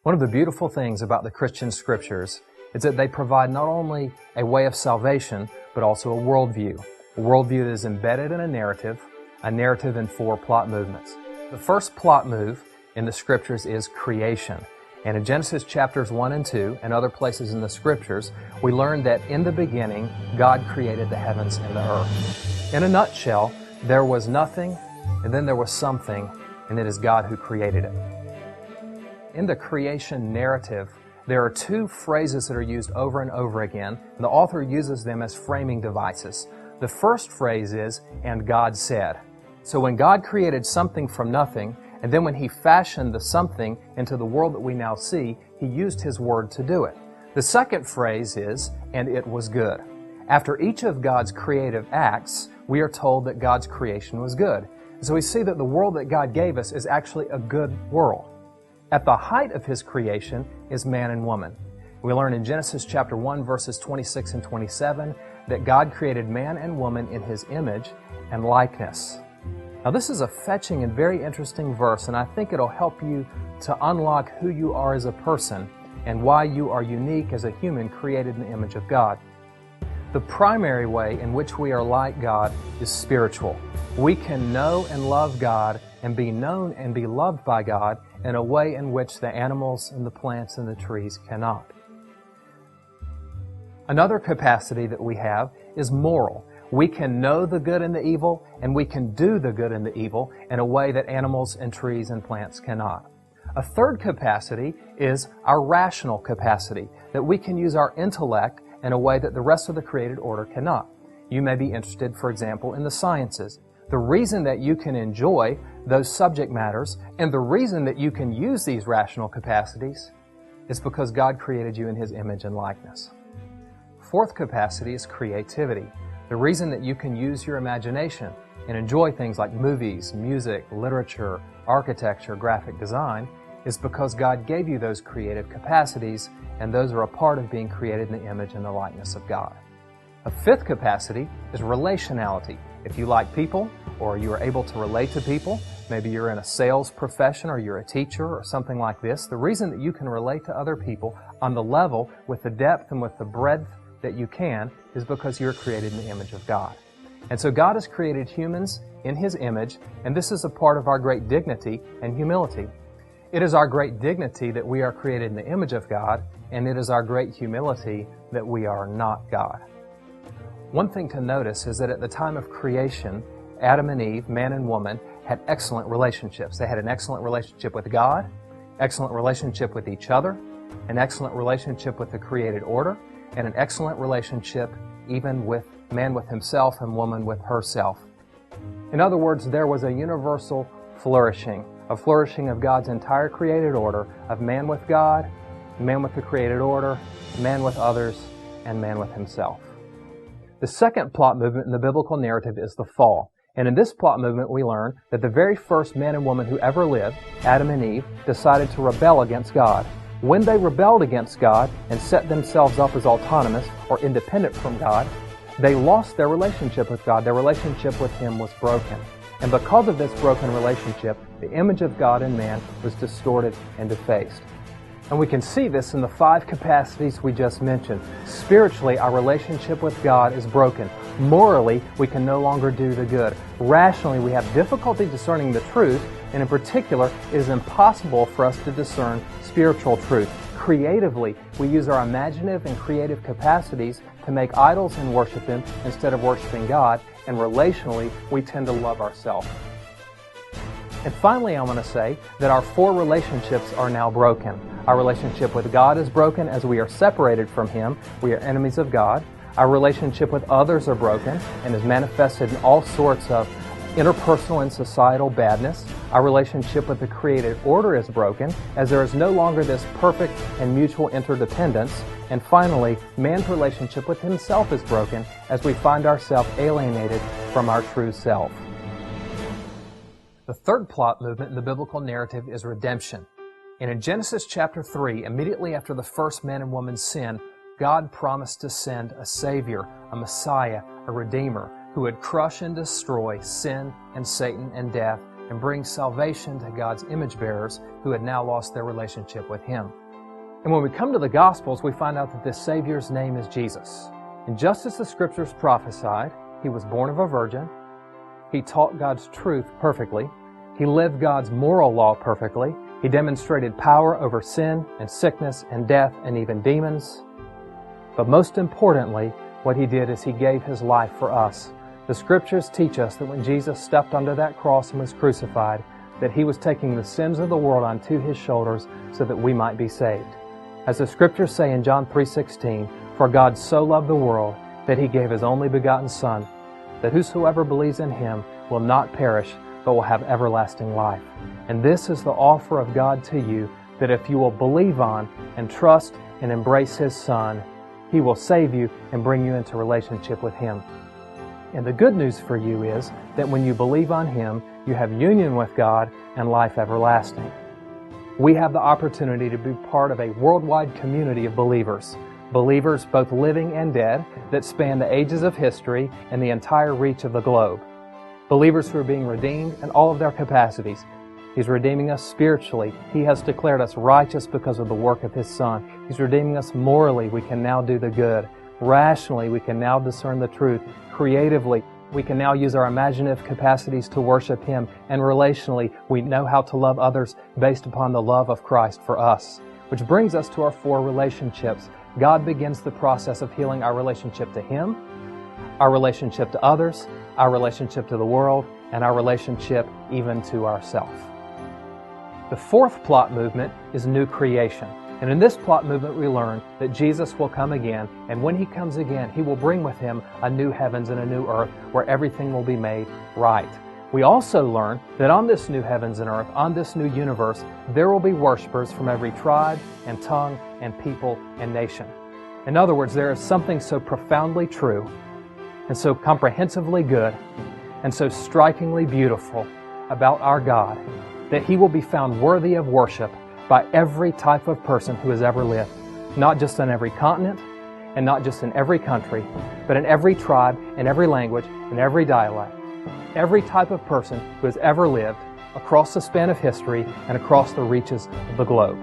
One of the beautiful things about the Christian Scriptures is that they provide not only a way of salvation, but also a worldview. A worldview that is embedded in a narrative in 4 plot movements. The first plot move in the Scriptures is creation. And in Genesis chapters 1 and 2 and other places in the Scriptures, we learn that in the beginning, God created the heavens and the earth. In a nutshell, there was nothing, and then there was something, and it is God who created it. In the creation narrative, there are 2 phrases that are used over and over again, and the author uses them as framing devices. The first phrase is, "And God said." So when God created something from nothing, and then when He fashioned the something into the world that we now see, He used His Word to do it. The second phrase is, "And it was good." After each of God's creative acts, we are told that God's creation was good. So we see that the world that God gave us is actually a good world. At the height of His creation is man and woman. We learn in Genesis chapter 1, verses 26 and 27, that God created man and woman in His image and likeness. Now this is a fetching and very interesting verse, and I think it'll help you to unlock who you are as a person and why you are unique as a human created in the image of God. The primary way in which we are like God is spiritual. We can know and love God and be known and be loved by God in a way in which the animals and the plants and the trees cannot. Another capacity that we have is moral. We can know the good and the evil, and we can do the good and the evil in a way that animals and trees and plants cannot. A third capacity is our rational capacity, that we can use our intellect in a way that the rest of the created order cannot. You may be interested, for example, in the sciences. The reason that you can enjoy those subject matters and the reason that you can use these rational capacities is because God created you in His image and likeness. Fourth capacity is creativity. The reason that you can use your imagination and enjoy things like movies, music, literature, architecture, graphic design is because God gave you those creative capacities, and those are a part of being created in the image and the likeness of God. A fifth capacity is relationality. If you like people, or you are able to relate to people, maybe you're in a sales profession or you're a teacher or something like this, the reason that you can relate to other people on the level with the depth and with the breadth that you can is because you're created in the image of God. And so God has created humans in His image, and this is a part of our great dignity and humility. It is our great dignity that we are created in the image of God, and it is our great humility that we are not God. One thing to notice is that at the time of creation, Adam and Eve, man and woman, had excellent relationships. They had an excellent relationship with God, excellent relationship with each other, an excellent relationship with the created order, and an excellent relationship even with man with himself and woman with herself. In other words, there was a universal flourishing, a flourishing of God's entire created order, of man with God, man with the created order, man with others, and man with himself. The second plot movement in the biblical narrative is the fall. And in this plot movement, we learn that the very first man and woman who ever lived, Adam and Eve, decided to rebel against God. When they rebelled against God and set themselves up as autonomous or independent from God, they lost their relationship with God. Their relationship with Him was broken. And because of this broken relationship, the image of God in man was distorted and defaced. And we can see this in the 5 capacities we just mentioned. Spiritually, our relationship with God is broken. Morally, we can no longer do the good. Rationally, we have difficulty discerning the truth, and in particular, it is impossible for us to discern spiritual truth. Creatively, we use our imaginative and creative capacities to make idols and worship them instead of worshiping God, and relationally, we tend to love ourselves. And finally, I want to say that our 4 relationships are now broken. Our relationship with God is broken as we are separated from Him. We are enemies of God. Our relationship with others are broken and is manifested in all sorts of interpersonal and societal badness. Our relationship with the created order is broken as there is no longer this perfect and mutual interdependence. And finally, man's relationship with himself is broken as we find ourselves alienated from our true self. The third plot movement in the biblical narrative is redemption. And in Genesis chapter 3, immediately after the first man and woman sinned, God promised to send a Savior, a Messiah, a Redeemer, who would crush and destroy sin and Satan and death and bring salvation to God's image bearers who had now lost their relationship with Him. And when we come to the Gospels, we find out that this Savior's name is Jesus. And just as the Scriptures prophesied, He was born of a virgin, He taught God's truth perfectly, He lived God's moral law perfectly, He demonstrated power over sin and sickness and death and even demons. But most importantly, what He did is He gave His life for us. The Scriptures teach us that when Jesus stepped under that cross and was crucified, that He was taking the sins of the world onto His shoulders so that we might be saved. As the Scriptures say in John 3:16, "For God so loved the world that He gave His only begotten Son, that whosoever believes in Him will not perish, but will have everlasting life." And this is the offer of God to you, that if you will believe on and trust and embrace His Son, He will save you and bring you into relationship with Him. And the good news for you is that when you believe on Him, you have union with God and life everlasting. We have the opportunity to be part of a worldwide community of believers. Believers both living and dead that span the ages of history and the entire reach of the globe. Believers who are being redeemed in all of their capacities. He's redeeming us spiritually. He has declared us righteous because of the work of His Son. He's redeeming us morally. We can now do the good. Rationally, we can now discern the truth. Creatively, we can now use our imaginative capacities to worship Him. And relationally, we know how to love others based upon the love of Christ for us. Which brings us to our 4 relationships. God begins the process of healing our relationship to Him, our relationship to others, our relationship to the world, and our relationship even to ourselves. The 4th plot movement is new creation. And in this plot movement we learn that Jesus will come again, and when He comes again, He will bring with Him a new heavens and a new earth where everything will be made right. We also learn that on this new heavens and earth, on this new universe, there will be worshipers from every tribe and tongue and people and nation. In other words, there is something so profoundly true and so comprehensively good and so strikingly beautiful about our God that He will be found worthy of worship by every type of person who has ever lived, not just on every continent and not just in every country, but in every tribe, in every language, in every dialect. Every type of person who has ever lived across the span of history and across the reaches of the globe.